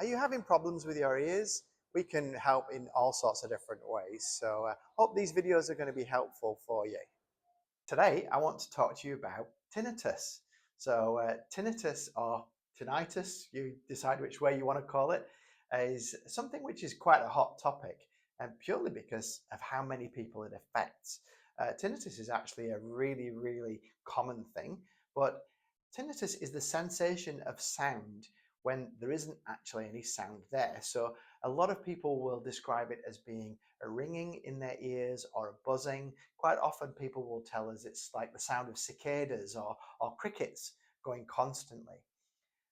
Are you having problems with your ears? We can help in all sorts of different ways. So hope these videos are going to be helpful for you. Today, I want to talk to you about tinnitus. So tinnitus or tinnitus, you decide which way you want to call it, is something which is quite a hot topic, and purely because of how many people it affects. Tinnitus is actually a really, really common thing, but tinnitus is the sensation of sound when there isn't actually any sound there. So a lot of people will describe it as being a ringing in their ears or a buzzing. Quite often people will tell us it's like the sound of cicadas or crickets going constantly.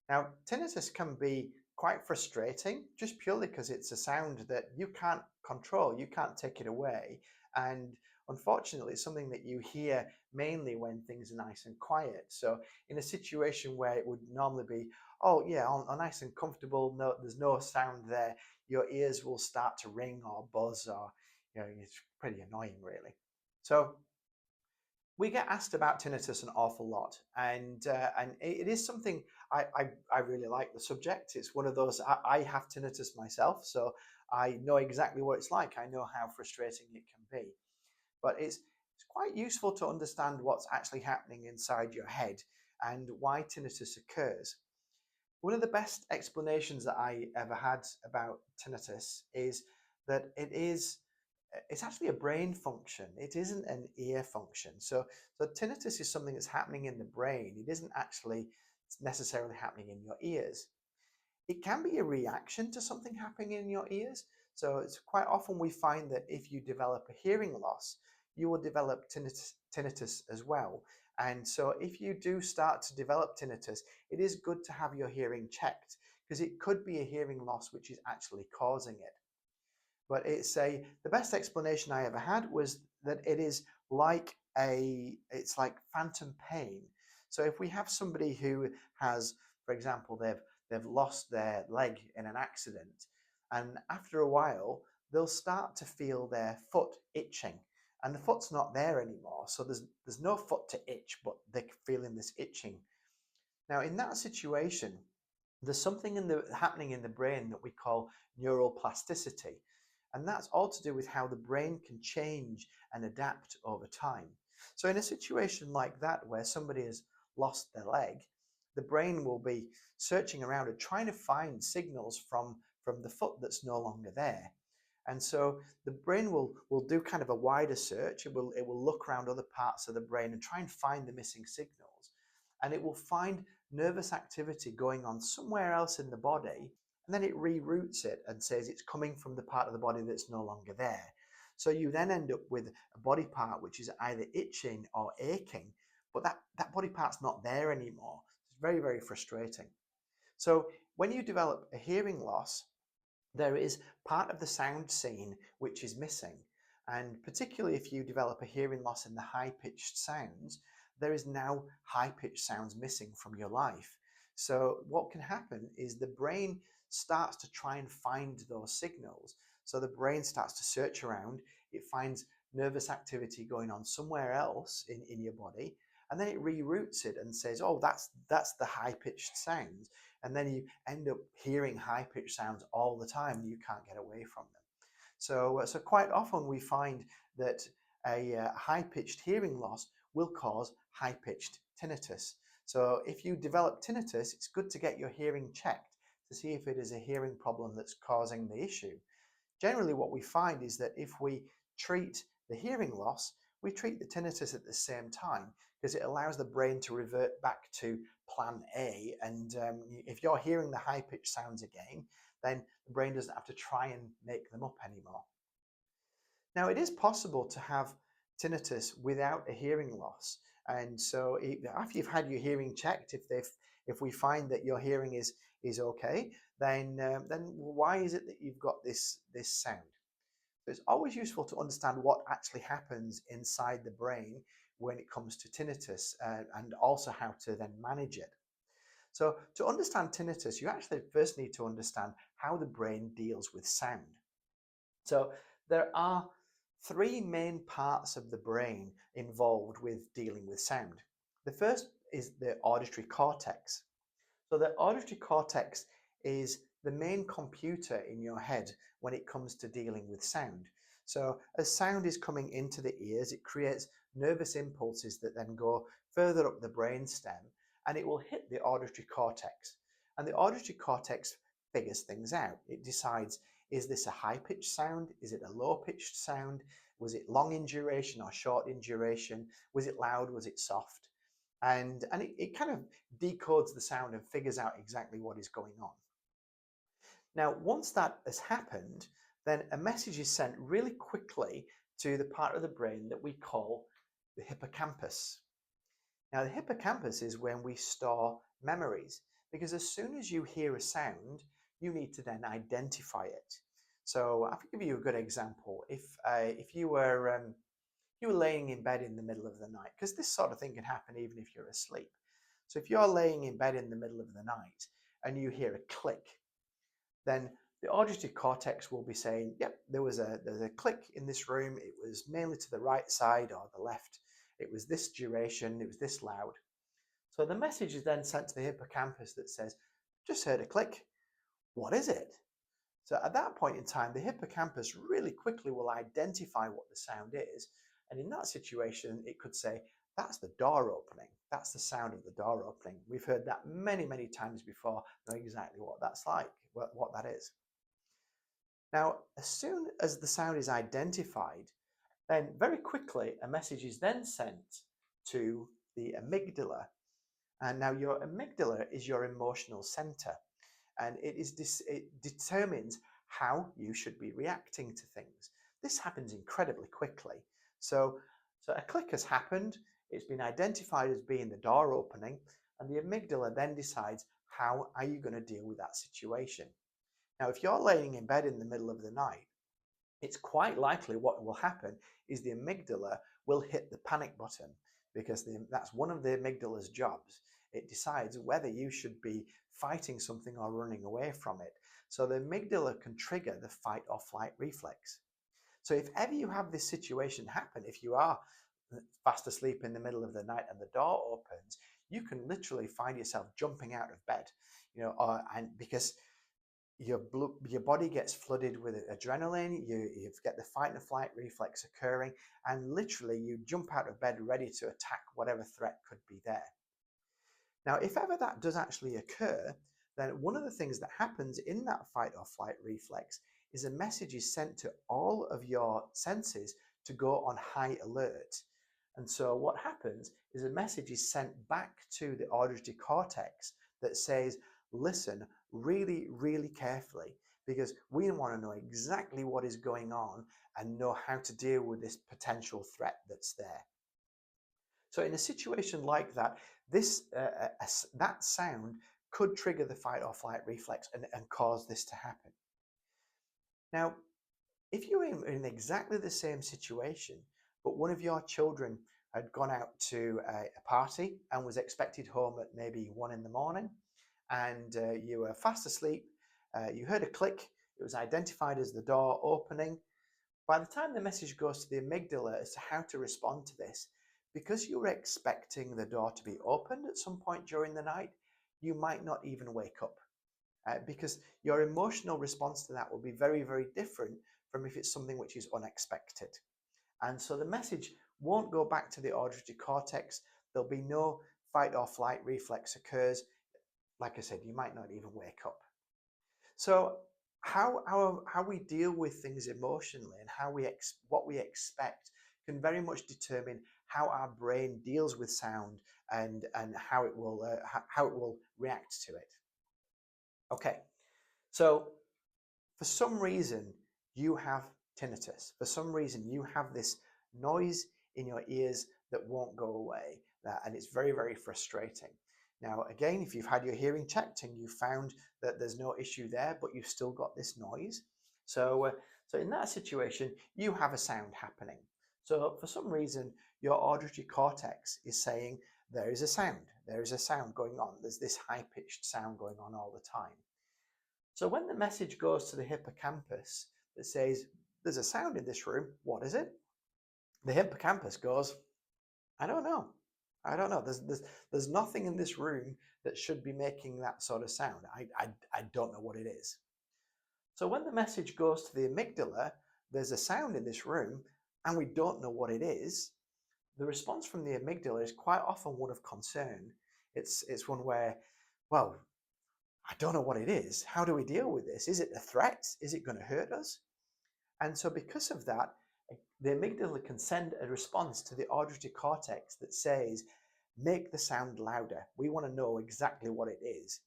Now, tinnitus can be quite frustrating just purely because it's a sound that you can't control, you can't take it away. And unfortunately, it's something that you hear mainly when things are nice and quiet. So, in a situation where it would normally be, oh, yeah, all nice and comfortable, no, there's no sound there, your ears will start to ring or buzz, or, it's pretty annoying, really. So, we get asked about tinnitus an awful lot, and it is something I really like the subject. It's one of those I have tinnitus myself, so I know exactly what it's like. I know how frustrating it can be, but it's quite useful to understand what's actually happening inside your head and why tinnitus occurs. One of the best explanations that I ever had about tinnitus is that it's actually a brain function. It isn't an ear function. So tinnitus is something that's happening in the brain. It isn't actually necessarily happening in your ears. It can be a reaction to something happening in your ears. So it's quite often we find that if you develop a hearing loss, you will develop tinnitus as well. And so if you do start to develop tinnitus, it is good to have your hearing checked because it could be a hearing loss which is actually causing it. But the best explanation I ever had was that it is like it's like phantom pain. So if we have somebody who has, for example, they've lost their leg in an accident, and after a while they'll start to feel their foot itching, and the foot's not there anymore. So there's no foot to itch, but they're feeling this itching. Now in that situation, there's something happening in the brain that we call neuroplasticity. And that's all to do with how the brain can change and adapt over time. So in a situation like that, where somebody has lost their leg, the brain will be searching around and trying to find signals from the foot that's no longer there. And so the brain will do kind of a wider search. It will look around other parts of the brain and try and find the missing signals. And it will find nervous activity going on somewhere else in the body, and then it reroutes it and says it's coming from the part of the body that's no longer there. So you then end up with a body part which is either itching or aching, but that body part's not there anymore. It's very, very frustrating. So when you develop a hearing loss, there is part of the sound scene which is missing. And particularly if you develop a hearing loss in the high-pitched sounds, there is now high-pitched sounds missing from your life. So what can happen is the brain starts to try and find those signals. So the brain starts to search around, it finds nervous activity going on somewhere else in your body, and then it reroutes it and says, oh, that's the high-pitched sounds. And then you end up hearing high-pitched sounds all the time and you can't get away from them. So quite often we find that a high-pitched hearing loss will cause high-pitched tinnitus. So if you develop tinnitus, it's good to get your hearing checked to see if it is a hearing problem that's causing the issue. Generally, what we find is that if we treat the hearing loss, we treat the tinnitus at the same time because it allows the brain to revert back to plan A. And if you're hearing the high-pitched sounds again, then the brain doesn't have to try and make them up anymore. Now, it is possible to have tinnitus without a hearing loss. And so after you've had your hearing checked, if we find that your hearing is okay, then why is it that you've got this sound? So it's always useful to understand what actually happens inside the brain when it comes to tinnitus, and also how to then manage it. So to understand tinnitus, you actually first need to understand how the brain deals with sound. So there are three main parts of the brain involved with dealing with sound. The first is the auditory cortex. So the auditory cortex is the main computer in your head when it comes to dealing with sound. So as sound is coming into the ears, it creates nervous impulses that then go further up the brain stem, and it will hit the auditory cortex. And the auditory cortex figures things out. It decides, is this a high-pitched sound? Is it a low-pitched sound? Was it long in duration or short in duration? Was it loud? Was it soft? And it kind of decodes the sound and figures out exactly what is going on. Now, once that has happened, then a message is sent really quickly to the part of the brain that we call the hippocampus. Now, the hippocampus is when we store memories, because as soon as you hear a sound, you need to then identify it. So I'll give you a good example. If you were laying in bed in the middle of the night, because this sort of thing can happen even if you're asleep. So if you're laying in bed in the middle of the night and you hear a click, then the auditory cortex will be saying, yep, there's a click in this room. It was mainly to the right side or the left. It was this duration. It was this loud. So the message is then sent to the hippocampus that says, just heard a click. What is it? So at that point in time, the hippocampus really quickly will identify what the sound is. And in that situation, it could say, that's the door opening. That's the sound of the door opening. We've heard that many, many times before, know exactly what that's like, what that is. Now, as soon as the sound is identified, then very quickly a message is then sent to the amygdala. And now your amygdala is your emotional center, and it determines how you should be reacting to things. This happens incredibly quickly. So a click has happened, it's been identified as being the door opening, and the amygdala then decides, how are you going to deal with that situation? Now, if you're laying in bed in the middle of the night, it's quite likely what will happen is the amygdala will hit the panic button, because that's one of the amygdala's jobs. It decides whether you should be fighting something or running away from it. So the amygdala can trigger the fight or flight reflex. So if ever you have this situation happen, if you are fast asleep in the middle of the night and the door opens, you can literally find yourself jumping out of bed, and because your body gets flooded with adrenaline, you get the fight and flight reflex occurring, and literally you jump out of bed ready to attack whatever threat could be there. Now, if ever that does actually occur, then one of the things that happens in that fight or flight reflex is a message is sent to all of your senses to go on high alert. And so what happens is a message is sent back to the auditory cortex that says, listen really, really carefully, because we want to know exactly what is going on and know how to deal with this potential threat that's there. So in a situation like that, that sound could trigger the fight or flight reflex and cause this to happen. Now, if you're in exactly the same situation, but one of your children had gone out to a party and was expected home at maybe 1 in the morning, and you were fast asleep, you heard a click, it was identified as the door opening. By the time the message goes to the amygdala as to how to respond to this, because you were expecting the door to be opened at some point during the night, you might not even wake up, because your emotional response to that will be very, very different from if it's something which is unexpected. And so the message won't go back to the auditory cortex. There'll be no fight or flight reflex occurs. Like I said, you might not even wake up. So how we deal with things emotionally and what we expect can very much determine how our brain deals with sound and how it will react to it. Okay, so for some reason you have tinnitus. For some reason you have this noise in your ears that won't go away, and it's very, very frustrating. Now, again, if you've had your hearing checked and you found that there's no issue there, but you've still got this noise, so in that situation, you have a sound happening. So for some reason, your auditory cortex is saying there is a sound going on. There's this high-pitched sound going on all the time. So when the message goes to the hippocampus that says, there's a sound in this room, what is it? The hippocampus goes, I don't know. I don't know. There's nothing in this room that should be making that sort of sound. I don't know what it is. So when the message goes to the amygdala, there's a sound in this room and we don't know what it is. The response from the amygdala is quite often one of concern. It's one where, well, I don't know what it is. How do we deal with this? Is it a threat? Is it going to hurt us? And so because of that, the amygdala can send a response to the auditory cortex that says, make the sound louder. We want to know exactly what it is.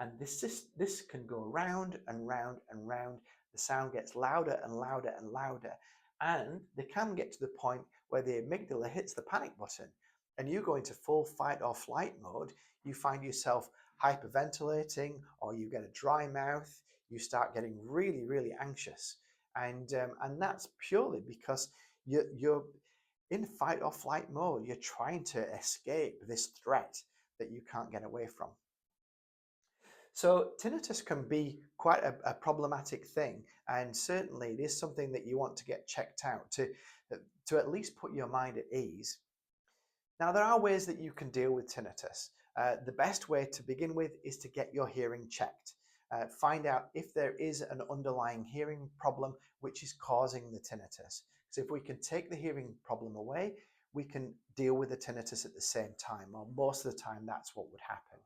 And this can go round and round and round. The sound gets louder and louder and louder. And they can get to the point where the amygdala hits the panic button and you go into full fight or flight mode. You find yourself hyperventilating, or you get a dry mouth. You start getting really, really anxious. And that's purely because you're in fight or flight mode. You're trying to escape this threat that you can't get away from. So tinnitus can be quite a problematic thing, and certainly it is something that you want to get checked out to at least put your mind at ease. Now, there are ways that you can deal with tinnitus. The best way to begin with is to get your hearing checked. Find out if there is an underlying hearing problem which is causing the tinnitus. So if we can take the hearing problem away, we can deal with the tinnitus at the same time, or most of the time that's what would happen.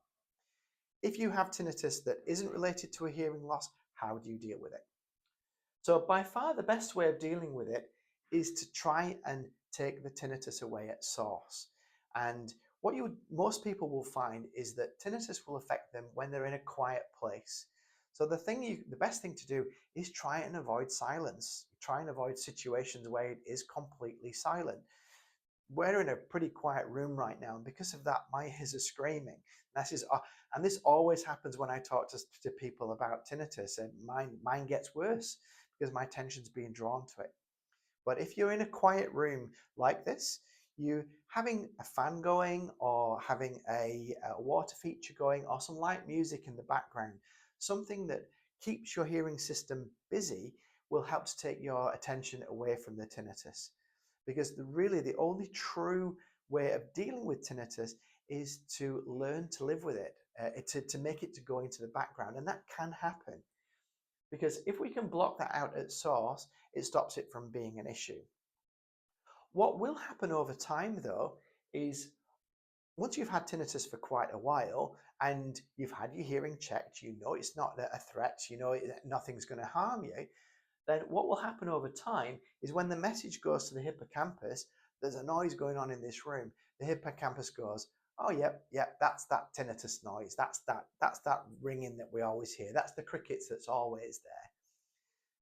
If you have tinnitus that isn't related to a hearing loss, how do you deal with it? So by far the best way of dealing with it is to try and take the tinnitus away at source. And what most people will find is that tinnitus will affect them when they're in a quiet place. So the best thing to do is try and avoid silence. Try and avoid situations where it is completely silent. We're in a pretty quiet room right now, and because of that, my ears are screaming. And this always happens when I talk to people about tinnitus, and mine gets worse because my attention's being drawn to it. But if you're in a quiet room like this, you having a fan going, or having a water feature going, or some light music in the background, something that keeps your hearing system busy, will help to take your attention away from the tinnitus. Because really the only true way of dealing with tinnitus is to learn to live with it, to make it to go into the background. And that can happen. Because if we can block that out at source, it stops it from being an issue. What will happen over time, though, is once you've had tinnitus for quite a while and you've had your hearing checked, you know it's not a threat, you know nothing's going to harm you, then what will happen over time is when the message goes to the hippocampus, there's a noise going on in this room. The hippocampus goes, oh, yep, that's that tinnitus noise. That's that ringing that we always hear. That's the crickets that's always there.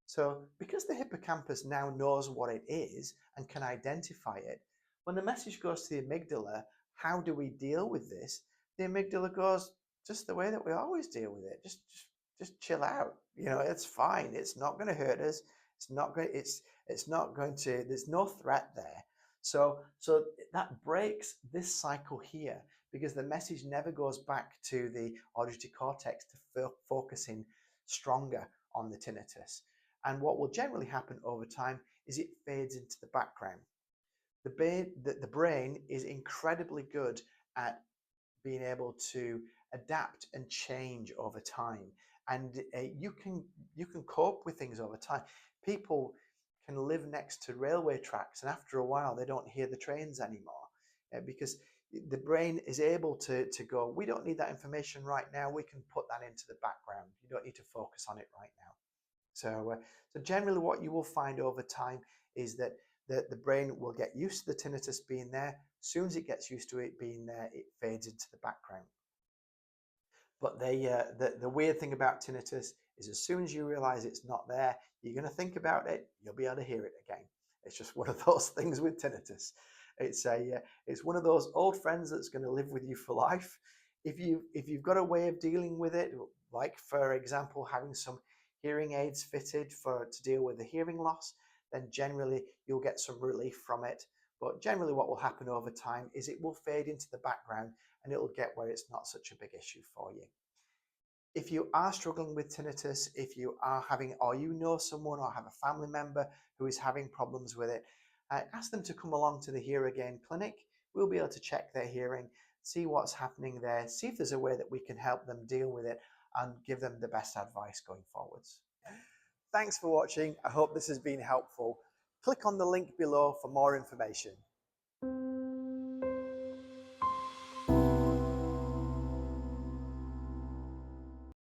So because the hippocampus now knows what it is and can identify it, when the message goes to the amygdala, how do we deal with this? The amygdala goes, just the way that we always deal with it. Just chill out. You know, it's fine. It's not going to hurt us. It's not going to, there's no threat there. So that breaks this cycle here, because the message never goes back to the auditory cortex to focus in stronger on the tinnitus. And what will generally happen over time is it fades into the background. The brain is incredibly good at being able to adapt and change over time, and you can cope with things over time. People can live next to railway tracks, and after a while they don't hear the trains anymore, because the brain is able to go, we don't need that information right now, we can put that into the background, you don't need to focus on it right now. So generally what you will find over time is that the brain will get used to the tinnitus being there. As soon as it gets used to it being there, it fades into the background. But the weird thing about tinnitus is as soon as you realize it's not there, you're going to think about it, you'll be able to hear it again. It's just one of those things with tinnitus. It's one of those old friends that's going to live with you for life. If you've got a way of dealing with it, like for example having some hearing aids fitted to deal with the hearing loss, then generally you'll get some relief from it. But generally what will happen over time is it will fade into the background and it'll get where it's not such a big issue for you. If you are struggling with tinnitus, if you are having, or you know someone or have a family member who is having problems with it, ask them to come along to the Hear Again clinic. we'll be able to check their hearing, see what's happening there, see if there's a way that we can help them deal with it and give them the best advice going forwards. Thanks for watching. I hope this has been helpful. Click on the link below for more information.